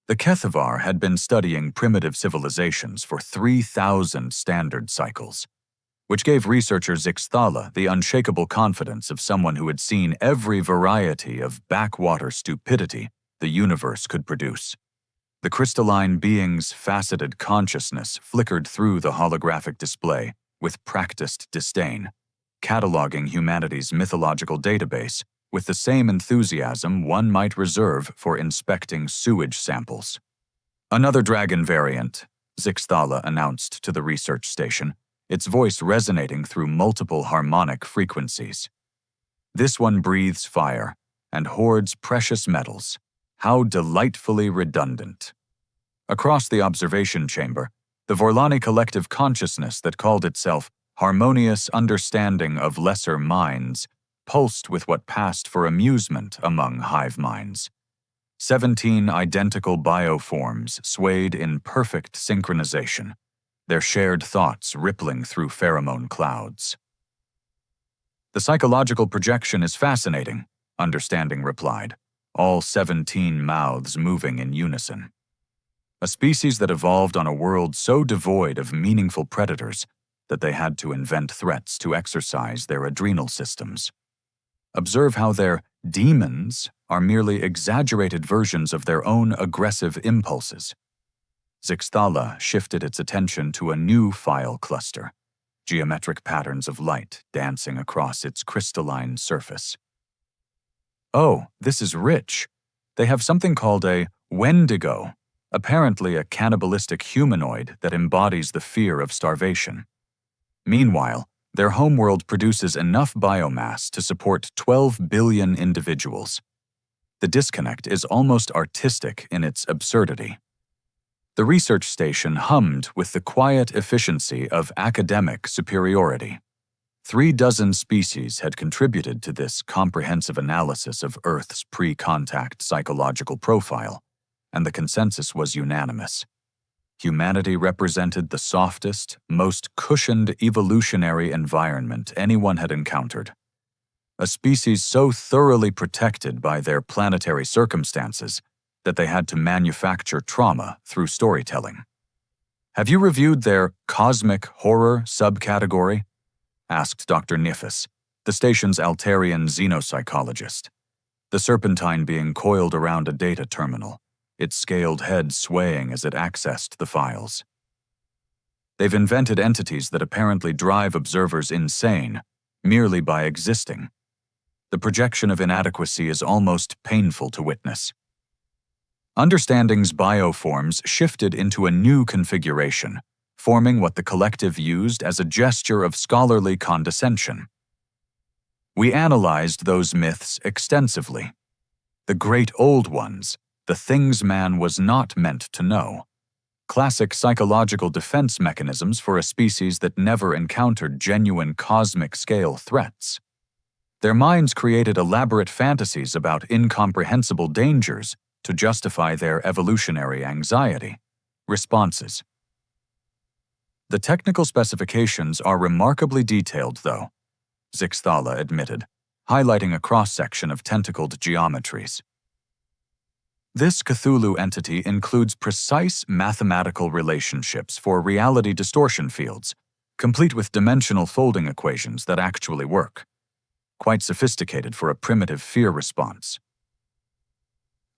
The Kethavar had been studying primitive civilizations for 3,000 standard cycles, which gave researcher Zixthala the unshakable confidence of someone who had seen every variety of backwater stupidity the universe could produce. The crystalline being's faceted consciousness flickered through the holographic display with practiced disdain, cataloging humanity's mythological database with the same enthusiasm one might reserve for inspecting sewage samples. "Another dragon variant," Zixthala announced to the research station, its voice resonating through multiple harmonic frequencies. "This one breathes fire and hoards precious metals. How delightfully redundant." Across the observation chamber, the Vorlani collective consciousness that called itself Harmonious Understanding of Lesser Minds pulsed with what passed for amusement among hive minds. 17 identical bioforms swayed in perfect synchronization, their shared thoughts rippling through pheromone clouds. "The psychological projection is fascinating," Understanding replied, all 17 mouths moving in unison. A species that evolved on a world so devoid of meaningful predators that they had to invent threats to exercise their adrenal systems. Observe how their demons are merely exaggerated versions of their own aggressive impulses. Zixthala shifted its attention to a new file cluster, geometric patterns of light dancing across its crystalline surface. "Oh, this is rich. They have something called a Wendigo, apparently a cannibalistic humanoid that embodies the fear of starvation. Meanwhile, their homeworld produces enough biomass to support 12 billion individuals. The disconnect is almost artistic in its absurdity." The research station hummed with the quiet efficiency of academic superiority. 36 species had contributed to this comprehensive analysis of Earth's pre-contact psychological profile, and the consensus was unanimous. Humanity represented the softest, most cushioned evolutionary environment anyone had encountered. A species so thoroughly protected by their planetary circumstances that they had to manufacture trauma through storytelling. "Have you reviewed their cosmic horror subcategory?" asked Dr. Nifis, the station's Altarian xenopsychologist, the serpentine being coiled around a data terminal, its scaled head swaying as it accessed the files. "They've invented entities that apparently drive observers insane merely by existing. The projection of inadequacy is almost painful to witness." Understanding's bioforms shifted into a new configuration, forming what the collective used as a gesture of scholarly condescension. "We analyzed those myths extensively. The great old ones, the things man was not meant to know. Classic psychological defense mechanisms for a species that never encountered genuine cosmic-scale threats. Their minds created elaborate fantasies about incomprehensible dangers to justify their evolutionary anxiety." Responses. "The technical specifications are remarkably detailed, though," Zixthala admitted, highlighting a cross-section of tentacled geometries. "This Cthulhu entity includes precise mathematical relationships for reality distortion fields, complete with dimensional folding equations that actually work. Quite sophisticated for a primitive fear response."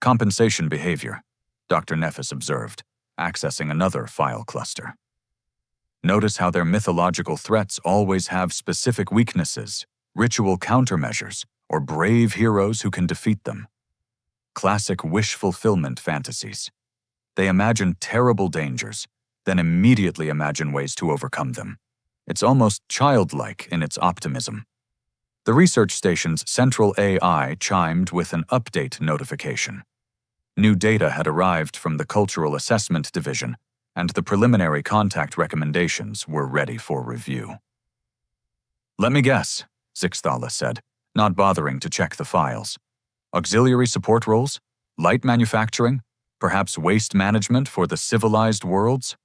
"Compensation behavior," Dr. Nefis observed, accessing another file cluster. "Notice how their mythological threats always have specific weaknesses, ritual countermeasures, or brave heroes who can defeat them. Classic wish-fulfillment fantasies. They imagine terrible dangers, then immediately imagine ways to overcome them. It's almost childlike in its optimism." The research station's central AI chimed with an update notification. New data had arrived from the Cultural Assessment Division, and the preliminary contact recommendations were ready for review. "Let me guess," Zixthala said, not bothering to check the files. "Auxiliary support roles? Light manufacturing? Perhaps waste management for the civilized worlds?"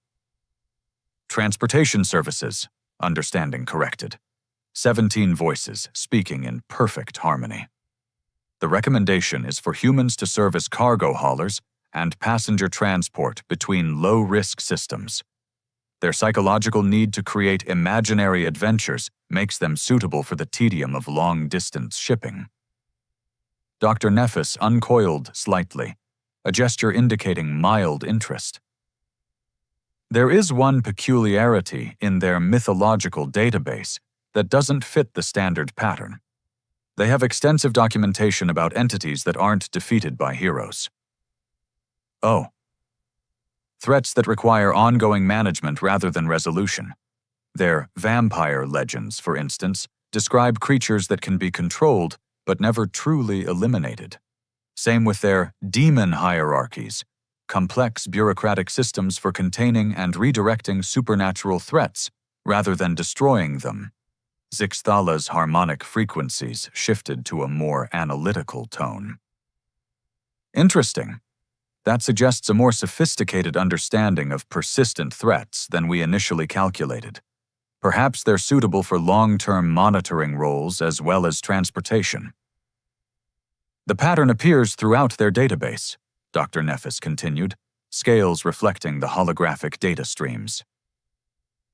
"Transportation services," Understanding corrected. 17 voices speaking in perfect harmony. "The recommendation is for humans to serve as cargo haulers and passenger transport between low-risk systems. Their psychological need to create imaginary adventures makes them suitable for the tedium of long-distance shipping. Dr. Nefis uncoiled slightly, a gesture indicating mild interest. There is one peculiarity in their mythological database that doesn't fit the standard pattern. They have extensive documentation about entities that aren't defeated by heroes. Oh. Threats that require ongoing management rather than resolution. Their vampire legends, for instance, describe creatures that can be controlled but never truly eliminated. Same with their demon hierarchies, complex bureaucratic systems for containing and redirecting supernatural threats rather than destroying them. Zixthala's harmonic frequencies shifted to a more analytical tone. Interesting. That suggests a more sophisticated understanding of persistent threats than we initially calculated. Perhaps they're suitable for long-term monitoring roles as well as transportation. The pattern appears throughout their database, Dr. Nefis continued, scales reflecting the holographic data streams.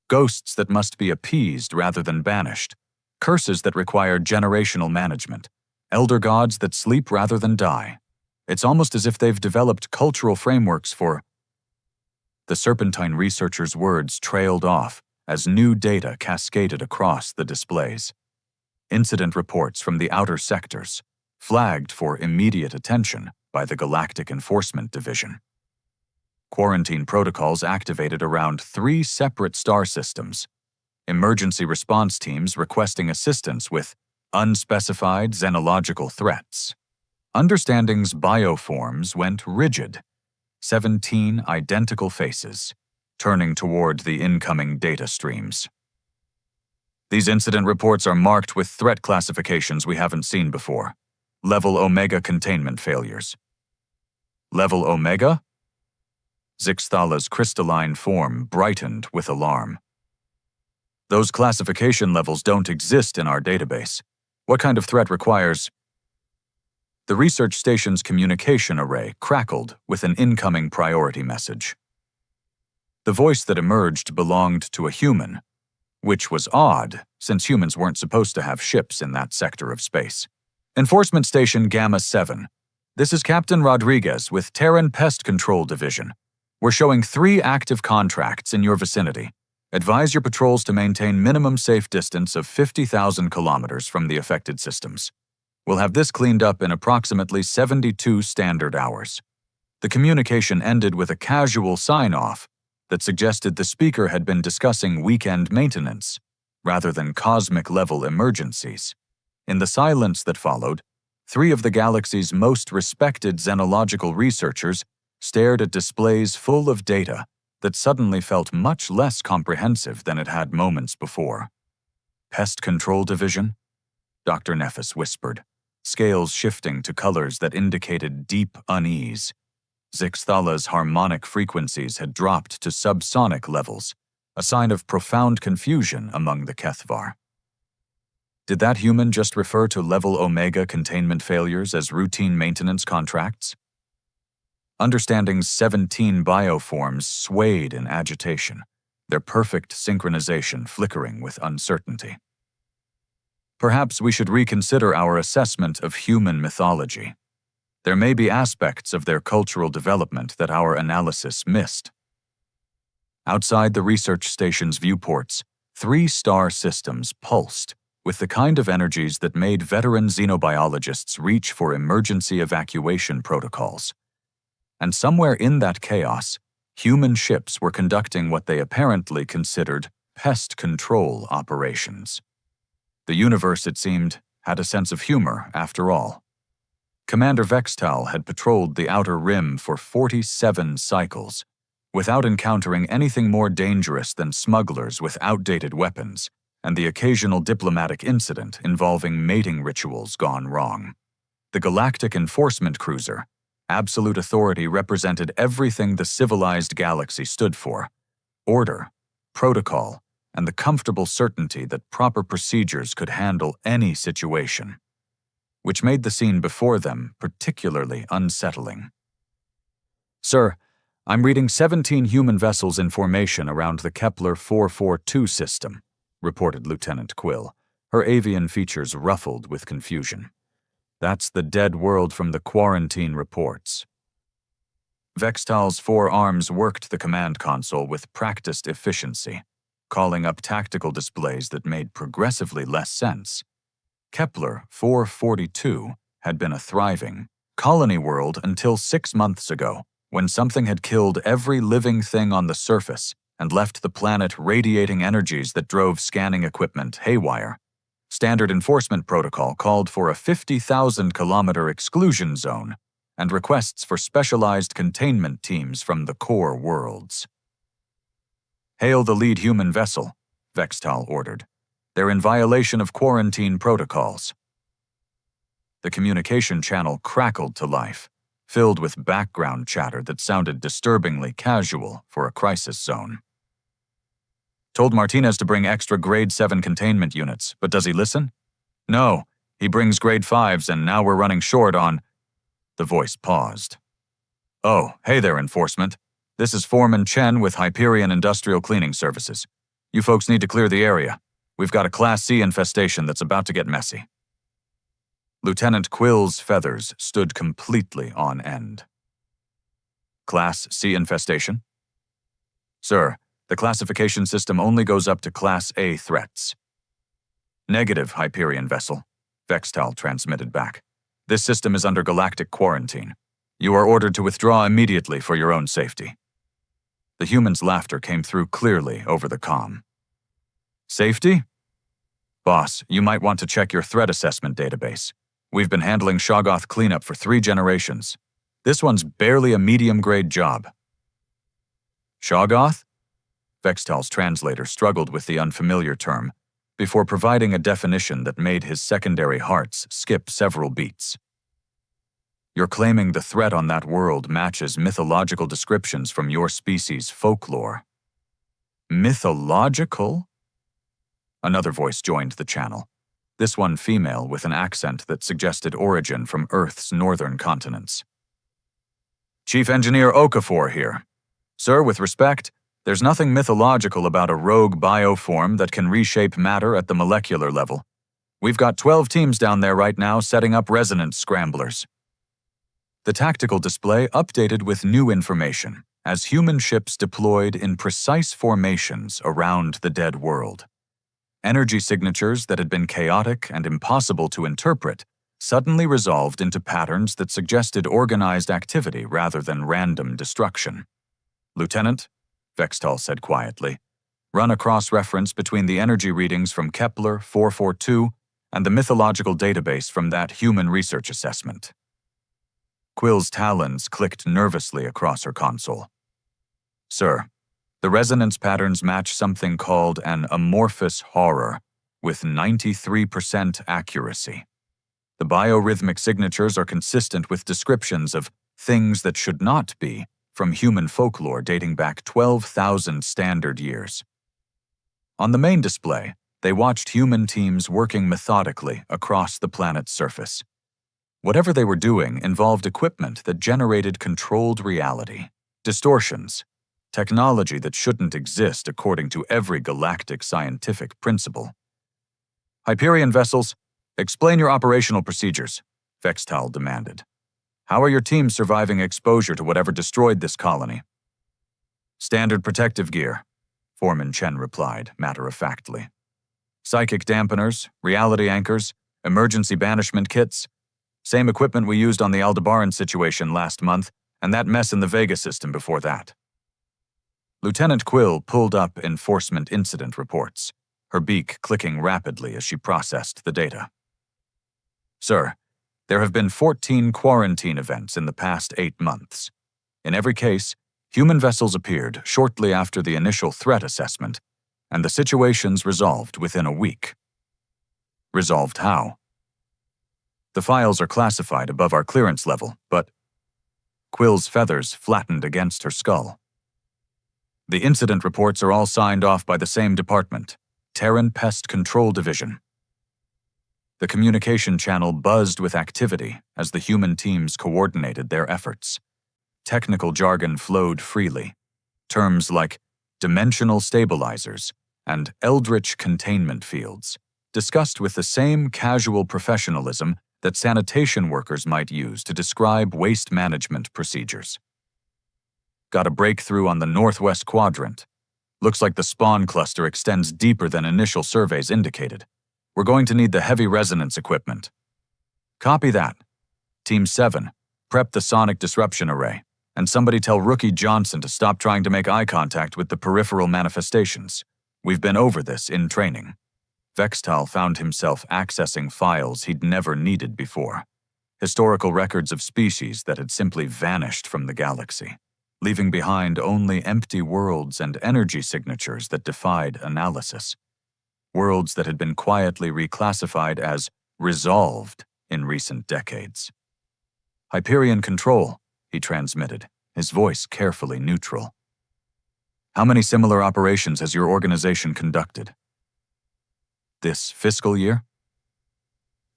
Ghosts that must be appeased rather than banished, curses that require generational management, elder gods that sleep rather than die. It's almost as if they've developed cultural frameworks for... The Serpentine researchers' words trailed off as new data cascaded across the displays. Incident reports from the outer sectors, flagged for immediate attention by the Galactic Enforcement Division. Quarantine protocols activated around 3 separate star systems. Emergency response teams requesting assistance with unspecified xenological threats. Understanding's bioforms went rigid. 17 identical faces, turning toward the incoming data streams. These incident reports are marked with threat classifications we haven't seen before. Level Omega containment failures. Level Omega? Zixthala's crystalline form brightened with alarm. Those classification levels don't exist in our database. What kind of threat requires... The research station's communication array crackled with an incoming priority message. The voice that emerged belonged to a human, which was odd since humans weren't supposed to have ships in that sector of space. Enforcement Station Gamma 7. This is Captain Rodriguez with Terran Pest Control Division. We're showing 3 active contracts in your vicinity. Advise your patrols to maintain minimum safe distance of 50,000 kilometers from the affected systems. We'll have this cleaned up in approximately 72 standard hours. The communication ended with a casual sign-off that suggested the speaker had been discussing weekend maintenance rather than cosmic-level emergencies. In the silence that followed, 3 of the galaxy's most respected xenological researchers stared at displays full of data that suddenly felt much less comprehensive than it had moments before. Pest Control Division? Dr. Nefis whispered, scales shifting to colors that indicated deep unease. Zixthala's harmonic frequencies had dropped to subsonic levels, a sign of profound confusion among the Kethvar. Did that human just refer to Level Omega containment failures as routine maintenance contracts? Understanding's 17 bioforms swayed in agitation, their perfect synchronization flickering with uncertainty. Perhaps we should reconsider our assessment of human mythology. There may be aspects of their cultural development that our analysis missed. Outside the research station's viewports, 3 star systems pulsed with the kind of energies that made veteran xenobiologists reach for emergency evacuation protocols. And somewhere in that chaos, human ships were conducting what they apparently considered pest control operations. The universe, it seemed, had a sense of humor after all. Commander Vextal had patrolled the outer rim for 47 cycles, without encountering anything more dangerous than smugglers with outdated weapons and the occasional diplomatic incident involving mating rituals gone wrong. The Galactic Enforcement Cruiser, absolute authority, represented everything the civilized galaxy stood for: order, protocol, and the comfortable certainty that proper procedures could handle any situation, which made the scene before them particularly unsettling. Sir, I'm reading 17 human vessels in formation around the Kepler 442 system, reported Lieutenant Quill, her avian features ruffled with confusion. That's the dead world from the quarantine reports. Vextal's 4 arms worked the command console with practiced efficiency, calling up tactical displays that made progressively less sense. Kepler 442 had been a thriving colony world until 6 months ago, when something had killed every living thing on the surface and left the planet radiating energies that drove scanning equipment haywire. Standard enforcement protocol called for a 50,000-kilometer exclusion zone and requests for specialized containment teams from the core worlds. "Hail the lead human vessel," Vextal ordered. "They're in violation of quarantine protocols." The communication channel crackled to life, filled with background chatter that sounded disturbingly casual for a crisis zone. "Told Martinez to bring extra Grade 7 containment units, but does he listen? No, he brings Grade 5s and now we're running short on—" The voice paused. "Oh, hey there, Enforcement. This is Foreman Chen with Hyperion Industrial Cleaning Services. You folks need to clear the area. We've got a Class C infestation that's about to get messy." Lieutenant Quill's feathers stood completely on end. "Class C infestation?" "Sir, the classification system only goes up to Class A threats." "Negative, Hyperion vessel," Vextal transmitted back. "This system is under galactic quarantine. You are ordered to withdraw immediately for your own safety." The human's laughter came through clearly over the comm. "Safety? Boss, you might want to check your threat assessment database. We've been handling Shoggoth cleanup for 3 generations. This one's barely a medium-grade job." "Shoggoth?" Vextal's translator struggled with the unfamiliar term before providing a definition that made his secondary hearts skip several beats. "You're claiming the threat on that world matches mythological descriptions from your species' folklore." "Mythological?" Another voice joined the channel, this one female with an accent that suggested origin from Earth's northern continents. "Chief Engineer Okafor here. Sir, with respect, there's nothing mythological about a rogue bioform that can reshape matter at the molecular level. We've got 12 teams down there right now setting up resonance scramblers." The tactical display updated with new information as human ships deployed in precise formations around the dead world. Energy signatures that had been chaotic and impossible to interpret suddenly resolved into patterns that suggested organized activity rather than random destruction. "Lieutenant," Vextal said quietly, "run a cross-reference between the energy readings from Kepler 442 and the mythological database from that human research assessment." Quill's talons clicked nervously across her console. "Sir, the resonance patterns match something called an amorphous horror with 93% accuracy. The biorhythmic signatures are consistent with descriptions of things that should not be from human folklore dating back 12,000 standard years." On the main display, they watched human teams working methodically across the planet's surface. Whatever they were doing involved equipment that generated controlled reality, distortions, technology that shouldn't exist according to every galactic scientific principle. "Hyperion vessels, explain your operational procedures," Vextal demanded. "How are your teams surviving exposure to whatever destroyed this colony?" "Standard protective gear," Foreman Chen replied, matter-of-factly. "Psychic dampeners, reality anchors, emergency banishment kits. Same equipment we used on the Aldebaran situation last month, and that mess in the Vega system before that." Lieutenant Quill pulled up enforcement incident reports, her beak clicking rapidly as she processed the data. "Sir, there have been 14 quarantine events in the past 8 months. In every case, human vessels appeared shortly after the initial threat assessment, and the situations resolved within a week." "Resolved how?" "The files are classified above our clearance level, but—" Quill's feathers flattened against her skull. "The incident reports are all signed off by the same department, Terran Pest Control Division." The communication channel buzzed with activity as the human teams coordinated their efforts. technical jargon flowed freely. Terms like dimensional stabilizers and eldritch containment fields, discussed with the same casual professionalism that sanitation workers might use to describe waste management procedures. Got a breakthrough on the northwest quadrant. Looks like the spawn cluster extends deeper than initial surveys indicated. We're going to need the heavy resonance equipment. Copy that. Team 7, prep the sonic disruption array, and somebody tell Rookie Johnson to stop trying to make eye contact with the peripheral manifestations. We've been over this in training. Vextal found himself accessing files he'd never needed before. Historical records of species that had simply vanished from the galaxy, leaving behind only empty worlds and energy signatures that defied analysis. Worlds that had been quietly reclassified as resolved in recent decades. Hyperion Control, he transmitted, his voice carefully neutral. How many similar operations has your organization conducted? This fiscal year?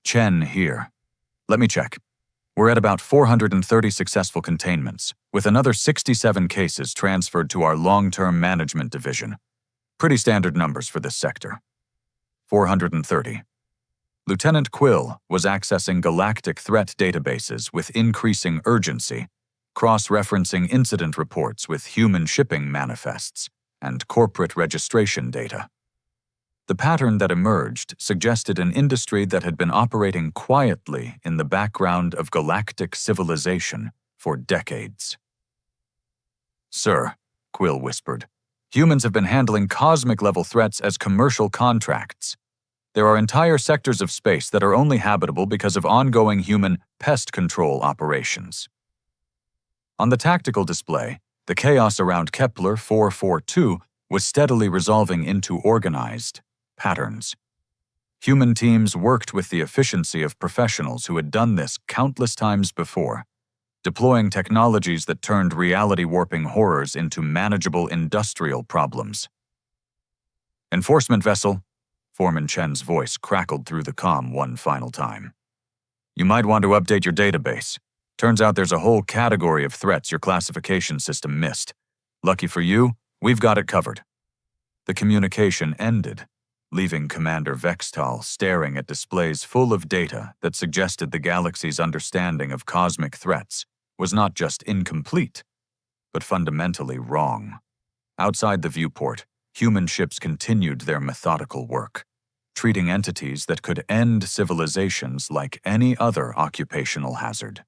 Chen here. Let me check. We're at about 430 successful containments, with another 67 cases transferred to our long-term management division. Pretty standard numbers for this sector. 430. Lieutenant Quill was accessing galactic threat databases with increasing urgency, cross-referencing incident reports with human shipping manifests and corporate registration data. The pattern that emerged suggested an industry that had been operating quietly in the background of galactic civilization for decades. "Sir," Quill whispered, "humans have been handling cosmic-level threats as commercial contracts. There are entire sectors of space that are only habitable because of ongoing human pest control operations." On the tactical display, the chaos around Kepler 442 was steadily resolving into organized patterns. Human teams worked with the efficiency of professionals who had done this countless times before, deploying technologies that turned reality-warping horrors into manageable industrial problems. "Enforcement vessel," Foreman Chen's voice crackled through the comm one final time. "You might want to update your database. Turns out there's a whole category of threats your classification system missed. Lucky for you, we've got it covered." The communication ended, leaving Commander Vextal staring at displays full of data that suggested the galaxy's understanding of cosmic threats was not just incomplete, but fundamentally wrong. Outside the viewport, human ships continued their methodical work, treating entities that could end civilizations like any other occupational hazard.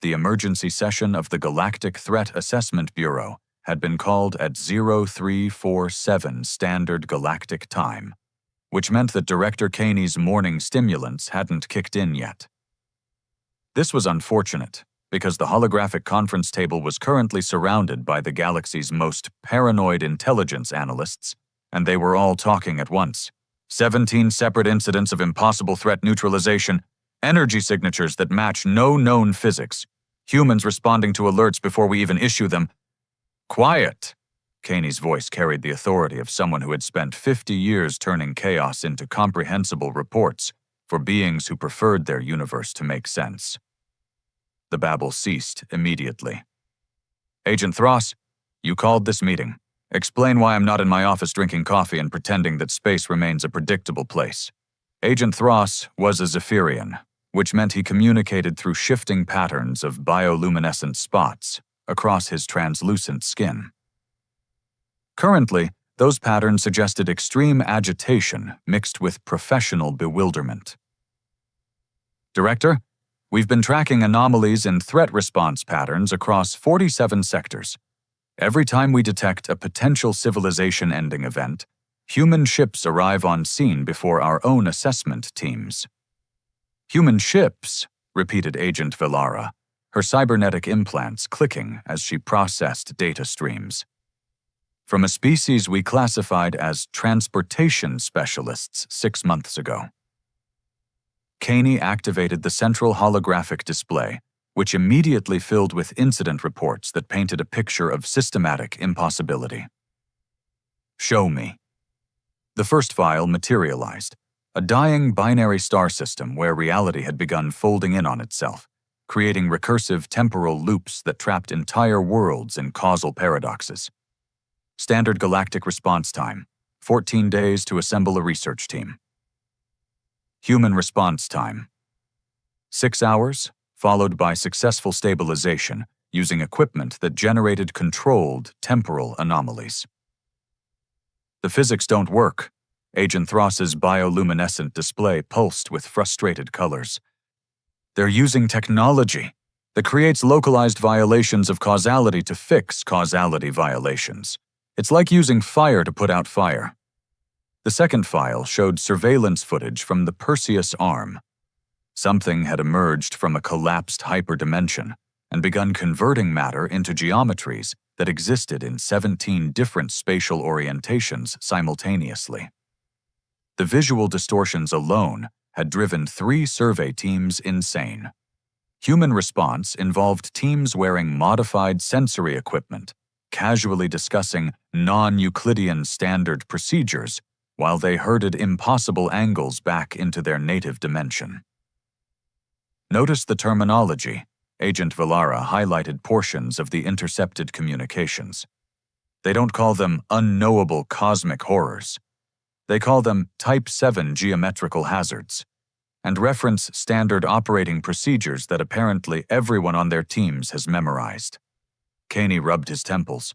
The emergency session of the Galactic Threat Assessment Bureau had been called at 0347 Standard Galactic Time, which meant that Director Caney's morning stimulants hadn't kicked in yet. This was unfortunate, because the holographic conference table was currently surrounded by the galaxy's most paranoid intelligence analysts, and they were all talking at once. 17 separate incidents of impossible threat neutralization, energy signatures that match no known physics, humans responding to alerts before we even issue them. "Quiet!" Caney's voice carried the authority of someone who had spent 50 years turning chaos into comprehensible reports for beings who preferred their universe to make sense. The babble ceased immediately. "Agent Thross, you called this meeting. Explain why I'm not in my office drinking coffee and pretending that space remains a predictable place." Agent Thross was a Zephyrian, which meant he communicated through shifting patterns of bioluminescent spots across his translucent skin. Currently, those patterns suggested extreme agitation mixed with professional bewilderment. "Director, we've been tracking anomalies in threat response patterns across 47 sectors. Every time we detect a potential civilization-ending event, human ships arrive on scene before our own assessment teams." "Human ships," repeated Agent Villara, her cybernetic implants clicking as she processed data streams. "From a species we classified as transportation specialists 6 months ago." Caney activated the central holographic display, which immediately filled with incident reports that painted a picture of systematic impossibility. "Show me." The first file materialized, a dying binary star system where reality had begun folding in on itself, creating recursive temporal loops that trapped entire worlds in causal paradoxes. Standard galactic response time, 14 days to assemble a research team. Human response time, 6 hours, followed by successful stabilization using equipment that generated controlled temporal anomalies. The physics don't work. Agent Thross's bioluminescent display pulsed with frustrated colors. They're using technology that creates localized violations of causality to fix causality violations. It's like using fire to put out fire. The second file showed surveillance footage from the Perseus arm. Something had emerged from a collapsed hyperdimension and begun converting matter into geometries that existed in 17 different spatial orientations simultaneously. The visual distortions alone had driven 3 survey teams insane. Human response involved teams wearing modified sensory equipment, casually discussing non-Euclidean standard procedures while they herded impossible angles back into their native dimension. Notice the terminology. Agent Velara highlighted portions of the intercepted communications. They don't call them unknowable cosmic horrors. They call them Type 7 geometrical hazards, and reference standard operating procedures that apparently everyone on their teams has memorized. Caney rubbed his temples,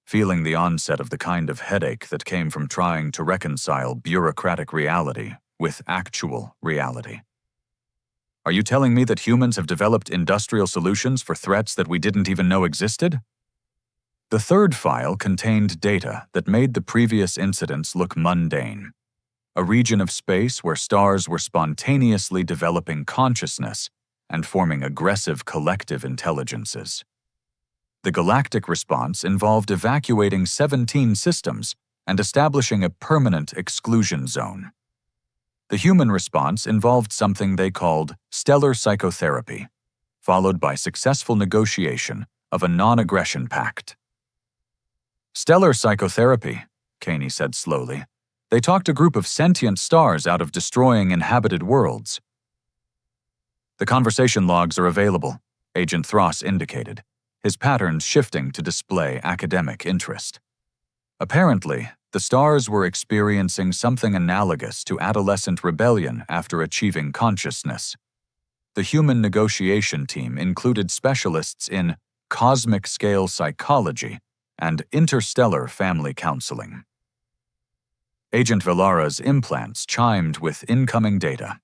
feeling the onset of the kind of headache that came from trying to reconcile bureaucratic reality with actual reality. Are you telling me that humans have developed industrial solutions for threats that we didn't even know existed? The third file contained data that made the previous incidents look mundane. A region of space where stars were spontaneously developing consciousness and forming aggressive collective intelligences. The galactic response involved evacuating 17 systems and establishing a permanent exclusion zone. The human response involved something they called stellar psychotherapy, followed by successful negotiation of a non-aggression pact. Stellar psychotherapy, Caney said slowly. They talked a group of sentient stars out of destroying inhabited worlds. The conversation logs are available, Agent Thross indicated, his patterns shifting to display academic interest. Apparently, the stars were experiencing something analogous to adolescent rebellion after achieving consciousness. The human negotiation team included specialists in cosmic scale psychology and interstellar family counseling. Agent Velara's implants chimed with incoming data.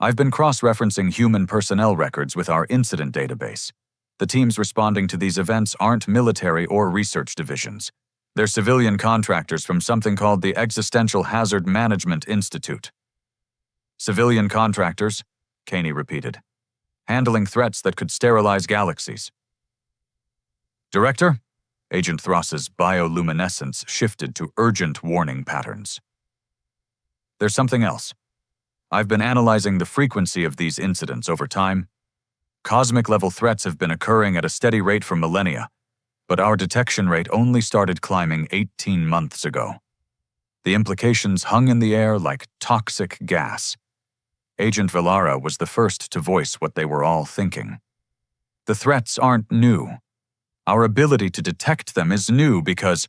I've been cross-referencing human personnel records with our incident database. The teams responding to these events aren't military or research divisions. They're civilian contractors from something called the Existential Hazard Management Institute. Civilian contractors, Caney repeated, handling threats that could sterilize galaxies. Director? Agent Thross's bioluminescence shifted to urgent warning patterns. There's something else. I've been analyzing the frequency of these incidents over time. Cosmic-level threats have been occurring at a steady rate for millennia, but our detection rate only started climbing 18 months ago. The implications hung in the air like toxic gas. Agent Velara was the first to voice what they were all thinking. The threats aren't new. Our ability to detect them is new because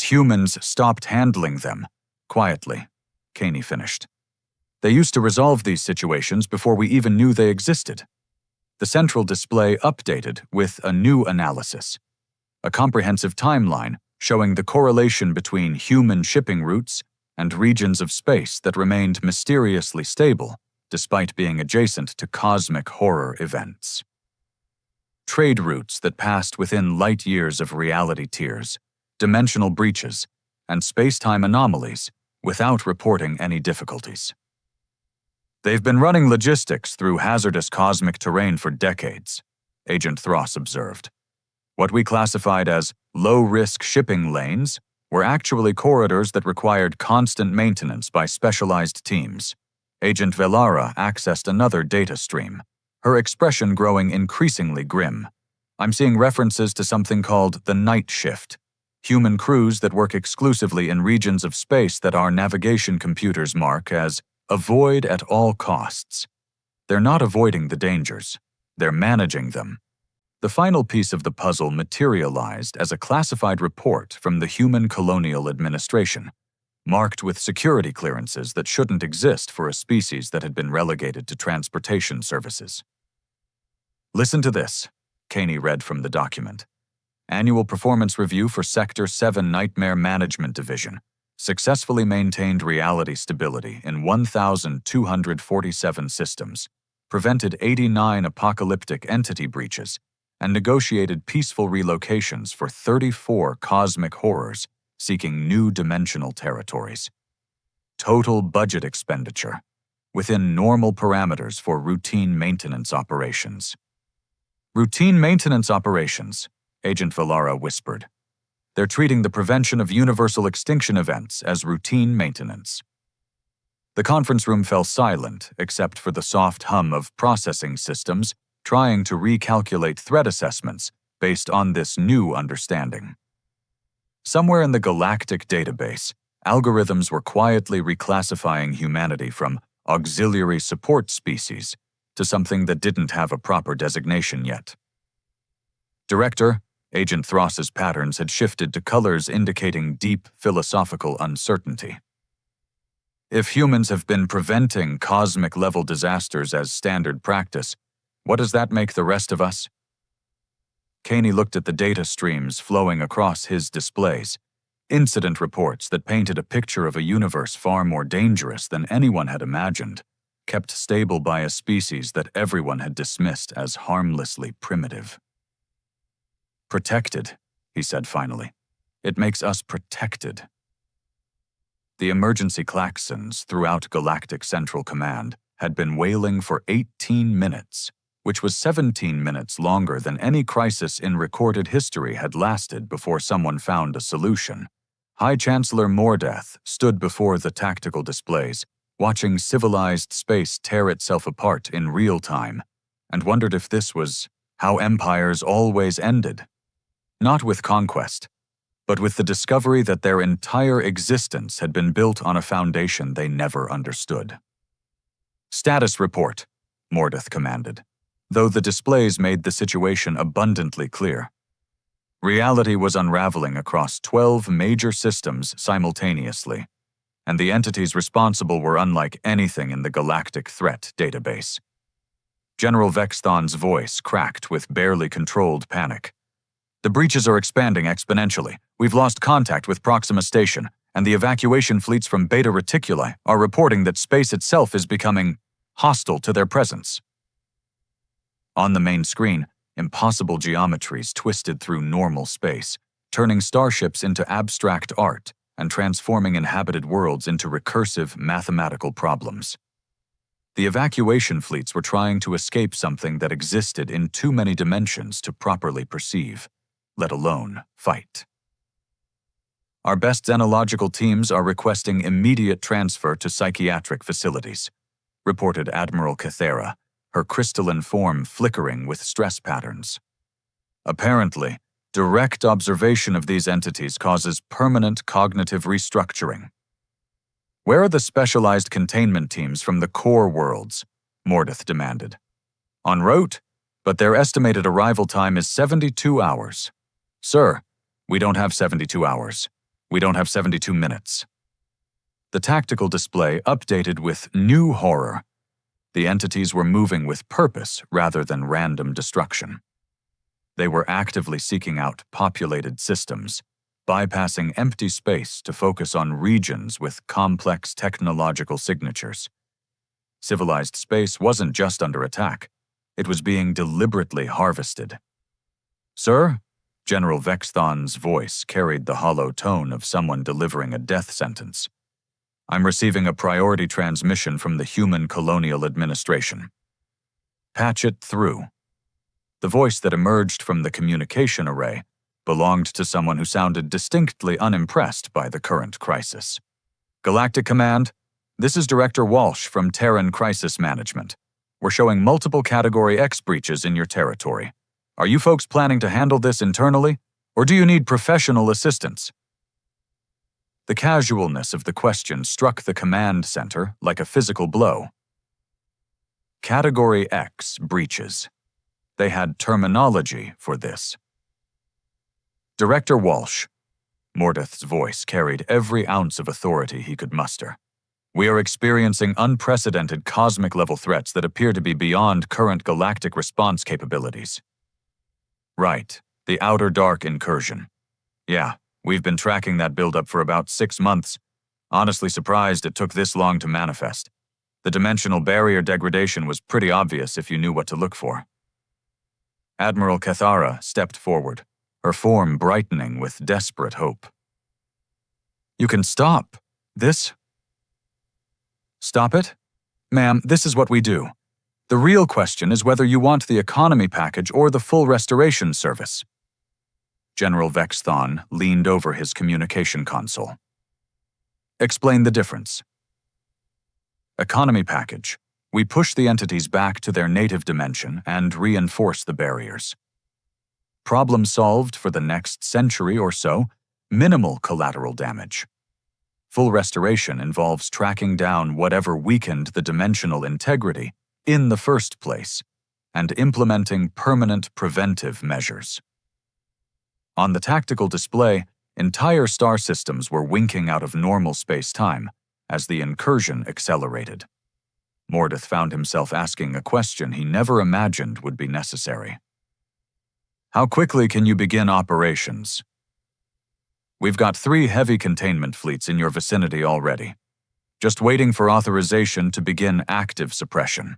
humans stopped handling them, quietly, Caney finished. They used to resolve these situations before we even knew they existed. The central display updated with a new analysis, a comprehensive timeline showing the correlation between human shipping routes and regions of space that remained mysteriously stable despite being adjacent to cosmic horror events. Trade routes that passed within light years of reality tears, dimensional breaches, and space-time anomalies without reporting any difficulties. They've been running logistics through hazardous cosmic terrain for decades, Agent Thross observed. What we classified as low-risk shipping lanes were actually corridors that required constant maintenance by specialized teams. Agent Velara accessed another data stream, her expression growing increasingly grim. I'm seeing references to something called the night shift, human crews that work exclusively in regions of space that our navigation computers mark as avoid at all costs. They're not avoiding the dangers. They're managing them. The final piece of the puzzle materialized as a classified report from the Human Colonial Administration, marked with security clearances that shouldn't exist for a species that had been relegated to transportation services. Listen to this, Caney read from the document. Annual performance review for Sector 7 Nightmare Management Division. Successfully maintained reality stability in 1,247 systems, prevented 89 apocalyptic entity breaches, and negotiated peaceful relocations for 34 cosmic horrors seeking new dimensional territories. Total budget expenditure, within normal parameters for routine maintenance operations. Routine maintenance operations, Agent Villara whispered. They're treating the prevention of universal extinction events as routine maintenance. The conference room fell silent except for the soft hum of processing systems trying to recalculate threat assessments based on this new understanding. Somewhere in the galactic database, algorithms were quietly reclassifying humanity from auxiliary support species to something that didn't have a proper designation yet. Director, Agent Thross's patterns had shifted to colors indicating deep philosophical uncertainty. If humans have been preventing cosmic-level disasters as standard practice, what does that make the rest of us? Caney looked at the data streams flowing across his displays, incident reports that painted a picture of a universe far more dangerous than anyone had imagined, kept stable by a species that everyone had dismissed as harmlessly primitive. Protected, he said finally. It makes us protected. The emergency klaxons throughout Galactic Central Command had been wailing for 18 minutes, which was 17 minutes longer than any crisis in recorded history had lasted before someone found a solution. High Chancellor Mordath stood before the tactical displays, watching civilized space tear itself apart in real time, and wondered if this was how empires always ended. Not with conquest, but with the discovery that their entire existence had been built on a foundation they never understood. Status report, Mordath commanded, though the displays made the situation abundantly clear. Reality was unraveling across 12 major systems simultaneously, and the entities responsible were unlike anything in the Galactic Threat database. General Vexthon's voice cracked with barely controlled panic. The breaches are expanding exponentially. We've lost contact with Proxima Station, and the evacuation fleets from Beta Reticuli are reporting that space itself is becoming hostile to their presence. On the main screen, impossible geometries twisted through normal space, turning starships into abstract art and transforming inhabited worlds into recursive mathematical problems. The evacuation fleets were trying to escape something that existed in too many dimensions to properly perceive, let alone fight. Our best xenological teams are requesting immediate transfer to psychiatric facilities, reported Admiral Cathera, her crystalline form flickering with stress patterns. Apparently, direct observation of these entities causes permanent cognitive restructuring. Where are the specialized containment teams from the core worlds? Mordath demanded. En route, but their estimated arrival time is 72 hours. Sir, we don't have 72 hours. We don't have 72 minutes. The tactical display updated with new horror. The entities were moving with purpose rather than random destruction. They were actively seeking out populated systems, bypassing empty space to focus on regions with complex technological signatures. Civilized space wasn't just under attack. It was being deliberately harvested. Sir? General Vexthon's voice carried the hollow tone of someone delivering a death sentence. I'm receiving a priority transmission from the Human Colonial Administration. Patch it through. The voice that emerged from the communication array belonged to someone who sounded distinctly unimpressed by the current crisis. Galactic Command, this is Director Walsh from Terran Crisis Management. We're showing multiple Category X breaches in your territory. Are you folks planning to handle this internally, or do you need professional assistance? The casualness of the question struck the command center like a physical blow. Category X breaches. They had terminology for this. Director Walsh. Mordeth's voice carried every ounce of authority he could muster. We are experiencing unprecedented cosmic-level threats that appear to be beyond current galactic response capabilities. Right, the Outer Dark incursion. Yeah, we've been tracking that buildup for about 6 months. Honestly surprised it took this long to manifest. The dimensional barrier degradation was pretty obvious if you knew what to look for. Admiral Cathara stepped forward, her form brightening with desperate hope. You can stop this? Stop it? Ma'am, this is what we do. The real question is whether you want the economy package or the full restoration service. General Vex Thon leaned over his communication console. Explain the difference. Economy package. We push the entities back to their native dimension and reinforce the barriers. Problem solved for the next century or so, minimal collateral damage. Full restoration involves tracking down whatever weakened the dimensional integrity in the first place and implementing permanent preventive measures. On the tactical display, entire star systems were winking out of normal space-time as the incursion accelerated. Mordeth found himself asking a question he never imagined would be necessary. How quickly can you begin operations? We've got 3 heavy containment fleets in your vicinity already. Just waiting for authorization to begin active suppression.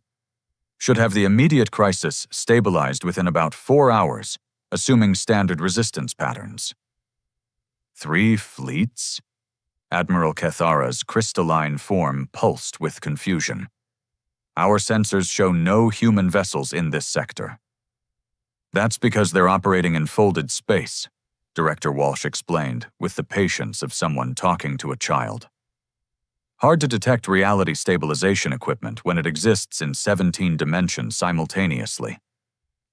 Should have the immediate crisis stabilized within about 4 hours, assuming standard resistance patterns. 3 fleets? Admiral Cathara's crystalline form pulsed with confusion. Our sensors show no human vessels in this sector. That's because they're operating in folded space, Director Walsh explained with the patience of someone talking to a child. Hard to detect reality stabilization equipment when it exists in 17 dimensions simultaneously.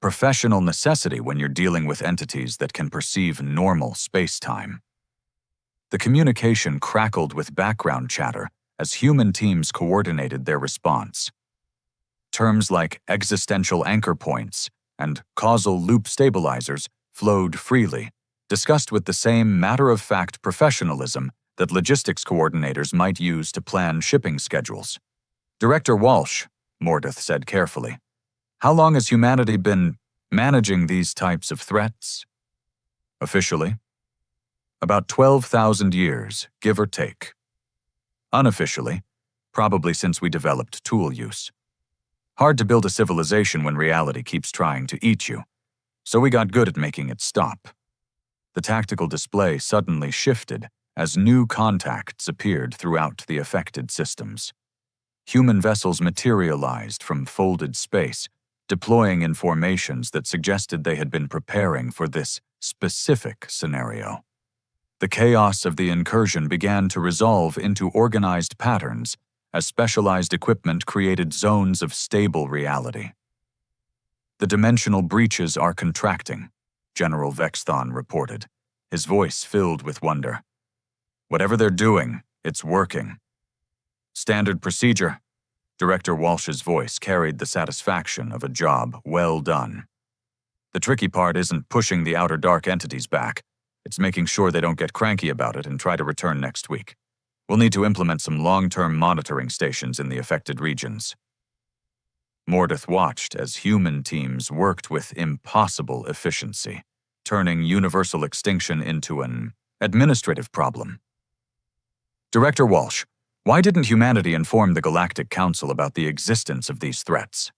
Professional necessity when you're dealing with entities that can perceive normal space-time. The communication crackled with background chatter as human teams coordinated their response. Terms like existential anchor points and causal loop stabilizers flowed freely, discussed with the same matter-of-fact professionalism that logistics coordinators might use to plan shipping schedules. Director Walsh, Mordeth said carefully, how long has humanity been managing these types of threats? Officially, about 12,000 years, give or take. Unofficially, probably since we developed tool use. Hard to build a civilization when reality keeps trying to eat you, so we got good at making it stop. The tactical display suddenly shifted as new contacts appeared throughout the affected systems. Human vessels materialized from folded space, deploying in formations that suggested they had been preparing for this specific scenario. The chaos of the incursion began to resolve into organized patterns as specialized equipment created zones of stable reality. The dimensional breaches are contracting, General Vex Thon reported, his voice filled with wonder. Whatever they're doing, it's working. Standard procedure. Director Walsh's voice carried the satisfaction of a job well done. The tricky part isn't pushing the Outer Dark entities back. It's making sure they don't get cranky about it and try to return next week. We'll need to implement some long-term monitoring stations in the affected regions. Mordeth watched as human teams worked with impossible efficiency, turning universal extinction into an administrative problem. Director Walsh, why didn't humanity inform the Galactic Council about the existence of these threats?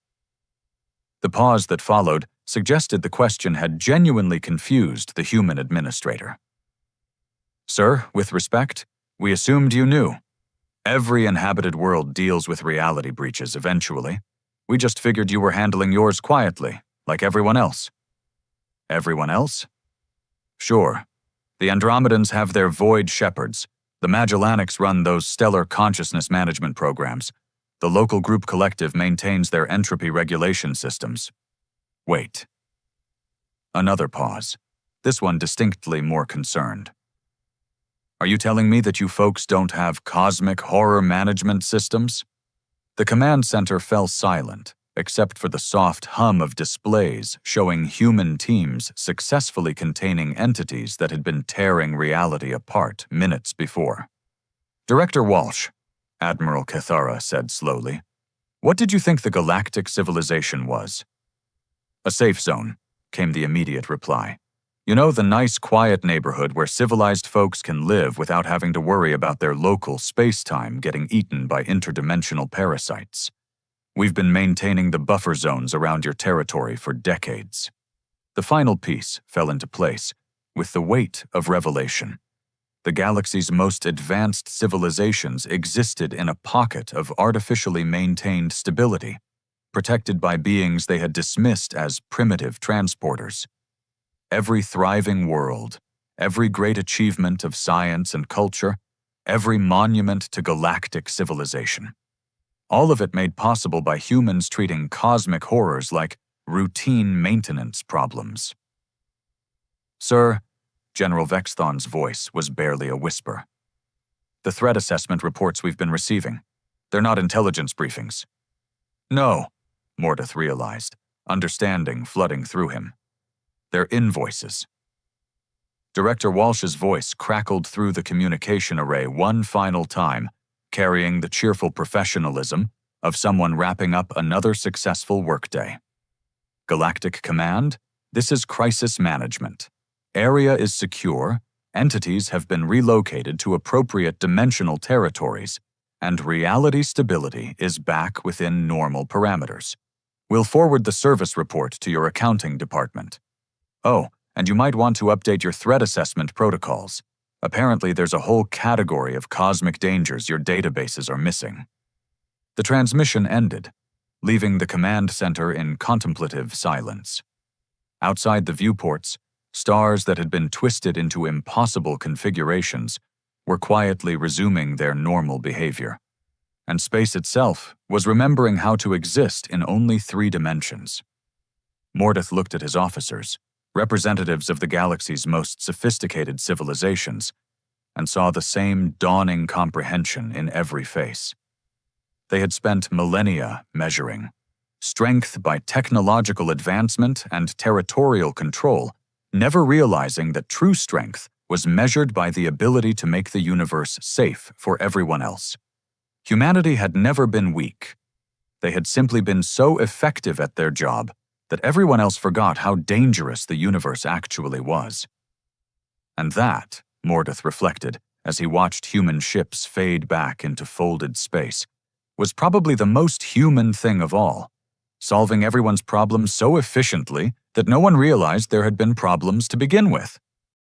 The pause that followed suggested the question had genuinely confused the human administrator. Sir, with respect, we assumed you knew. Every inhabited world deals with reality breaches eventually. We just figured you were handling yours quietly, like everyone else. Everyone else? Sure. The Andromedans have their Void Shepherds. The Magellanics run those stellar consciousness management programs. The local group collective maintains their entropy regulation systems. Wait. Another pause, this one distinctly more concerned. Are you telling me that you folks don't have cosmic horror management systems? The command center fell silent except for the soft hum of displays showing human teams successfully containing entities that had been tearing reality apart minutes before. "Director Walsh," Admiral Cathara said slowly, "what did you think the galactic civilization was?" "A safe zone," came the immediate reply. "You know, the nice, quiet neighborhood where civilized folks can live without having to worry about their local space-time getting eaten by interdimensional parasites. We've been maintaining the buffer zones around your territory for decades." The final piece fell into place with the weight of revelation. The galaxy's most advanced civilizations existed in a pocket of artificially maintained stability, protected by beings they had dismissed as primitive transporters. Every thriving world, every great achievement of science and culture, every monument to galactic civilization. All of it made possible by humans treating cosmic horrors like routine maintenance problems. "Sir," General Vexthon's voice was barely a whisper. "The threat assessment reports we've been receiving. They're not intelligence briefings." "No," Mordeth realized, understanding flooding through him. "They're invoices." Director Walsh's voice crackled through the communication array one final time, carrying the cheerful professionalism of someone wrapping up another successful workday. "Galactic Command, this is crisis management. Area is secure, entities have been relocated to appropriate dimensional territories, and reality stability is back within normal parameters. We'll forward the service report to your accounting department. Oh, and you might want to update your threat assessment protocols. Apparently there's a whole category of cosmic dangers your databases are missing." The transmission ended, leaving the command center in contemplative silence. Outside the viewports, stars that had been twisted into impossible configurations were quietly resuming their normal behavior, and space itself was remembering how to exist in only 3 dimensions. Mordeth looked at his officers, representatives of the galaxy's most sophisticated civilizations, and saw the same dawning comprehension in every face. They had spent millennia measuring strength by technological advancement and territorial control, never realizing that true strength was measured by the ability to make the universe safe for everyone else. Humanity had never been weak. They had simply been so effective at their job that everyone else forgot how dangerous the universe actually was. And that, Mordeth reflected as he watched human ships fade back into folded space, was probably the most human thing of all, solving everyone's problems so efficiently that no one realized there had been problems to begin with.